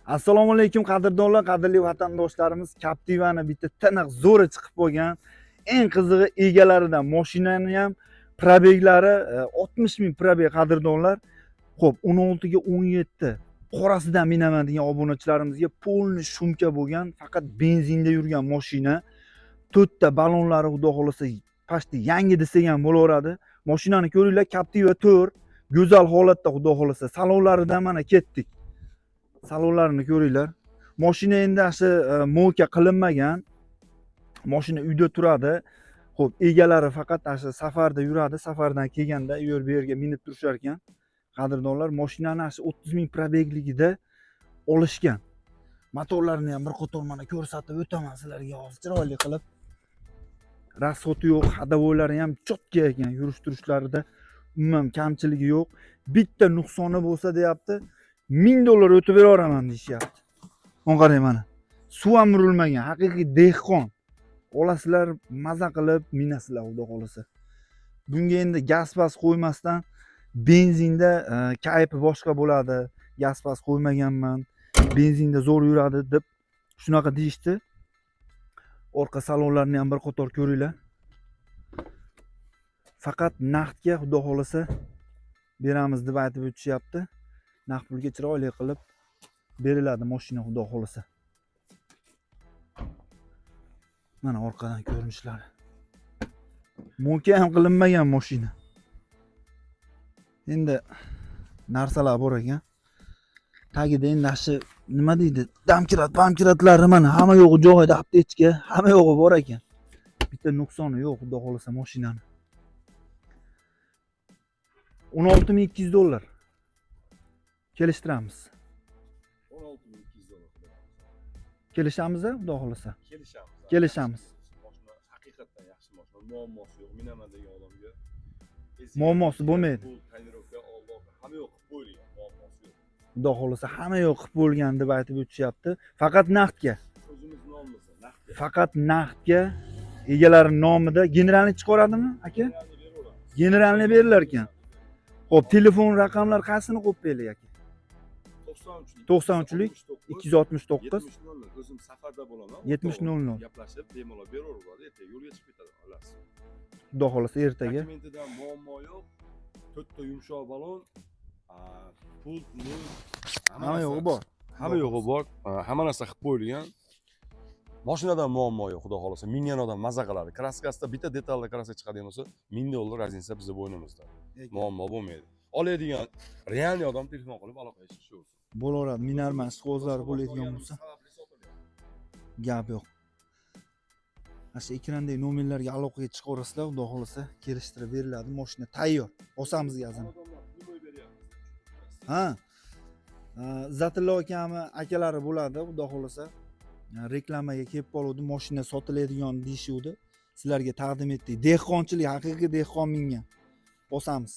Assalomu alaykum qadrdonlar, qadrli vatandoshlarimiz. Captiva'ni bitta tiniq zo'ri chiqib qolgan. Eng qizig'i egalaridan mashinani ham probeglari 60 ming probeg qadrdonlar. Xo'p, 16 ga 17 qorasidan minaman degan obunachilarimizga polni shumka bo'lgan, faqat benzinda yurgan mashina. 4 ta balonlari xudo xolasa pasti yangi desak ham bo'laveradi. Mashinani ko'ringlar, Captiva 4 go'zal holatda xudo xolasa. Salonlaridan mana ketdik. Salonlarini ko'ringlar. Mashina endi shu mo'ka qilinmagan. Mashina uyda turadi. Xo'p, egalari faqat shu safarda yuradi. Safardan kelganda u yerga minib turishar ekan. Qadrdonlar, mashinani shu 30 ming probegligida olishgan. Motorlarini ham bir qator mana ko'rsatib o'taman sizlarga hozir chiroyli qilib. Rasxoti yo'q, hadavoylari ham cho'tka ekan. Yurish turishlarida umuman kamchiligi yo'q. Bitta nuqsoni bo'lsa deyapti, $1000 o'tib beraveraman deyishyapti. Qarang mana. Suv ham urilmagan, haqiqiy dehqon. Olasizlar, maza qilib minasizlar xudo xolasa. Bunga endi gaz-pas qo'ymasdan benzinda kayfi boshqa bo'ladi. Gaz-pas qo'ymaganman. Benzinda zo'r yuradi deb shunaqa deyishdi. Orqa salonlarini ham bir qator ko'ringlar. Faqat naqdga xudo xolasa beramiz deb aytib o'tishyapti. Naqd pulga chiroyli qilib beriladi mashina xudo xolasa. Mana orqadan ko'rinishlari. Mo'ka ham qilinmagan mashina. Endi narsalar bor ekan. Tagida endi shu nima deydi? Damkirat mana hamma yo'g'i joyida, aptechka, hamma yo'g'i bor ekan. Bitta nuqsoni yo'q xudo xolasa mashinani. $16,200 kelishtiramiz. $16,200. Kelishamiz xudo xolasa. Kelishamiz. Mashina haqiqatan yaxshi mashina. Muammosi yo'q. Minaman degan odamga muammosi bo'lmaydi. Tayyorga hamma yo'q qilib qo'yilgan, muammosi yo'q. Xudo xolasa hamma yo'q qilib bo'lgan deb aytib o'tishyapti. Faqat naqdga. O'zimiz nomimizda naqdga. Faqat naqdga egalari nomida generalni chiqaradimi, aka? Generalni berilar ekan. Xo'p, telefon raqamlar qaysini qo'yib beraylik aka? 93lik 269 o'zim safarda bo'laman. 70:00 gaplashib bemalol beraveradi. Ertaga yo'lga chiqib ketadi, olasiz. Xudo xolasa ertaga. Dokumentidan muammo yo'q. 4 ta yumshoq balon, pul, hamma yo'g'i bor. Hamma yo'g'i bor. Hamma narsa qilib qo'yilgan. Mashinadan muammo yo'q, xudo xolasa. Mingan odam maza qiladi. Kraskasida bitta detalda kraska chiqadigan bo'lsa, $1000 raziniца bizning bo'ynimizda. Muammo bo'lmaydi. Oladigan realniy odam telefon qilib aloqaga chiqishi yo'q. Bo'laveradi, minarman, skozlar bo'ladigan bo'lsa. Gap yo'q. Asha ekrandagi nomerlarga aloqaga chiqaverasizlar, xudo xolasa kelishtirib beriladi. Mashina tayyor. Osamiz gazini. Ha. Zatilla akami akalari bo'ladi, xudo xolasa. Reklamaga kelib qoluvdi, mashina sotiladigan deyishuvdi. Sizlarga taqdim etdik. Dehqonchilik, haqiqiy dehqon mingan. Osamiz.